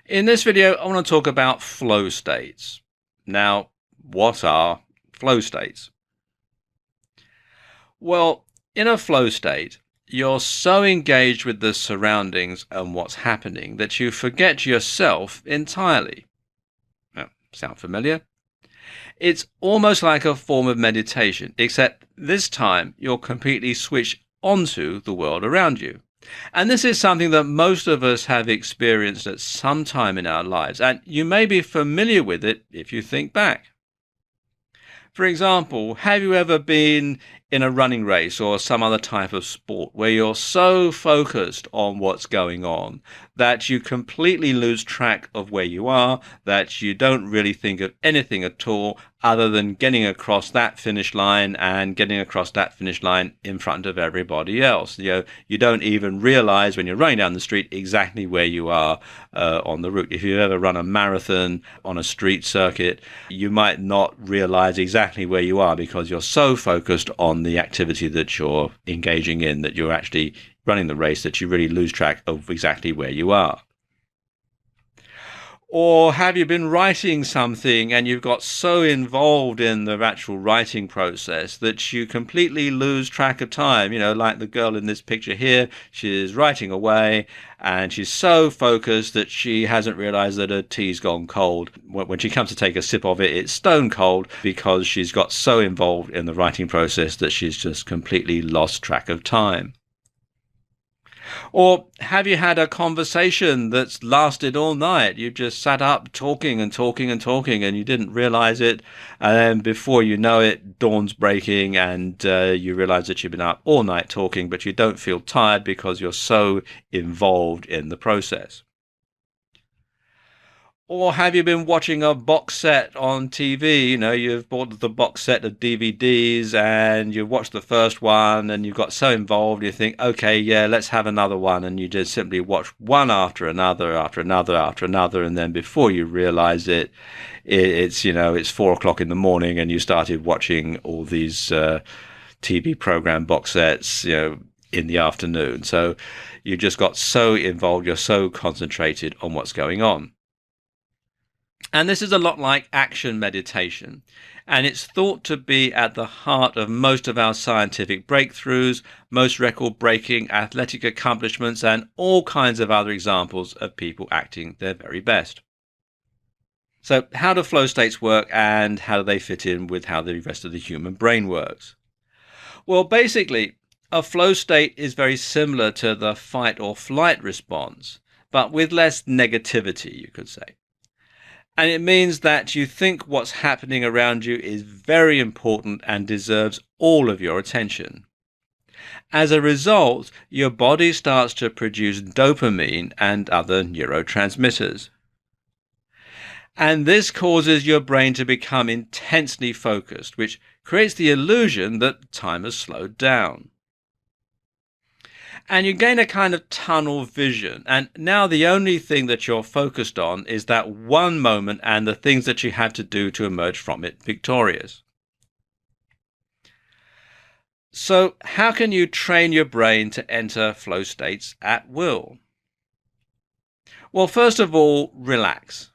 In this video, I want to talk about flow states. Now, what are flow states? Well, in a flow state, you're so engaged with the surroundings and what's happening that you forget yourself entirely. Now, sound familiar? It's almost like a form of meditation, except this time you're completely switched onto the world around you. And this is something that most of us have experienced at some time in our lives, and you may be familiar with it if you think back. For example, have you ever been in a running race or some other type of sport where you're so focused on what's going on that you completely lose track of where you are, that you don't really think of anything at all other than getting across that finish line and getting across that finish line in front of everybody else? You don't even realize when you're running down the street exactly where you are on the route. If you ever run a marathon on a street circuit, you might not realize exactly where you are because you're so focused on the activity that you're engaging in, that you're actually running the race, that you really lose track of exactly where you are. Or have you been writing something and you've got so involved in the actual writing process that you completely lose track of time? Like the girl in this picture here, she's writing away and she's so focused that she hasn't realized that her tea's gone cold. When she comes to take a sip of it, it's stone cold because she's got so involved in the writing process that she's just completely lost track of time. Or have you had a conversation that's lasted all night? You've just sat up talking and talking and talking and you didn't realize it. And then before you know it, dawn's breaking and you realize that you've been up all night talking, but you don't feel tired because you're so involved in the process. Or have you been watching a box set on TV? You've bought the box set of DVDs and you've watched the first one and you've got so involved you think, okay, yeah, let's have another one. And you just simply watch one after another, after another, after another. And then before you realize it, it's 4 o'clock in the morning and you started watching all these TV program box sets, in the afternoon. So you just got so involved, you're so concentrated on what's going on. And this is a lot like action meditation. And it's thought to be at the heart of most of our scientific breakthroughs, most record-breaking athletic accomplishments, and all kinds of other examples of people acting their very best. So how do flow states work and how do they fit in with how the rest of the human brain works? Well, basically, a flow state is very similar to the fight or flight response, but with less negativity, you could say. And it means that you think what's happening around you is very important and deserves all of your attention. As a result, your body starts to produce dopamine and other neurotransmitters. And this causes your brain to become intensely focused, which creates the illusion that time has slowed down. And you gain a kind of tunnel vision. And now the only thing that you're focused on is that one moment and the things that you have to do to emerge from it victorious. So how can you train your brain to enter flow states at will? Well, first of all, relax.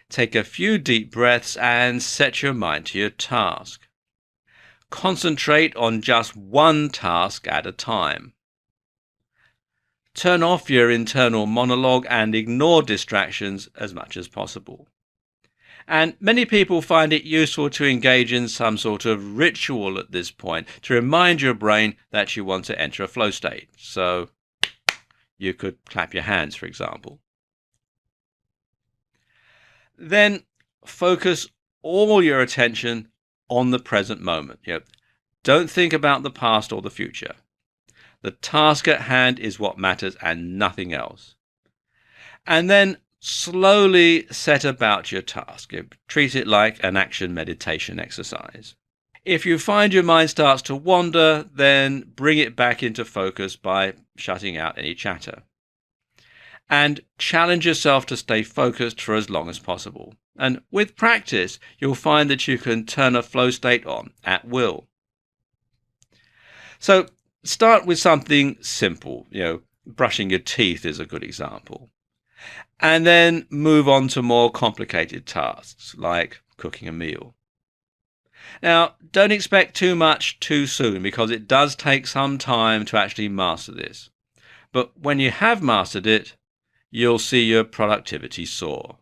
Take a few deep breaths and set your mind to your task. Concentrate on just one task at a time. Turn off your internal monologue and ignore distractions as much as possible. And many people find it useful to engage in some sort of ritual at this point to remind your brain that you want to enter a flow state. So you could clap your hands, for example. Then focus all your attention on the present moment. Don't think about the past or the future. The task at hand is what matters and nothing else. And then slowly set about your task. Treat it like an action meditation exercise. If you find your mind starts to wander, then bring it back into focus by shutting out any chatter. And challenge yourself to stay focused for as long as possible. And with practice, you'll find that you can turn a flow state on at will. So start with something simple. Brushing your teeth is a good example. And then move on to more complicated tasks like cooking a meal. Now, don't expect too much too soon because it does take some time to actually master this. But when you have mastered it, you'll see your productivity soar.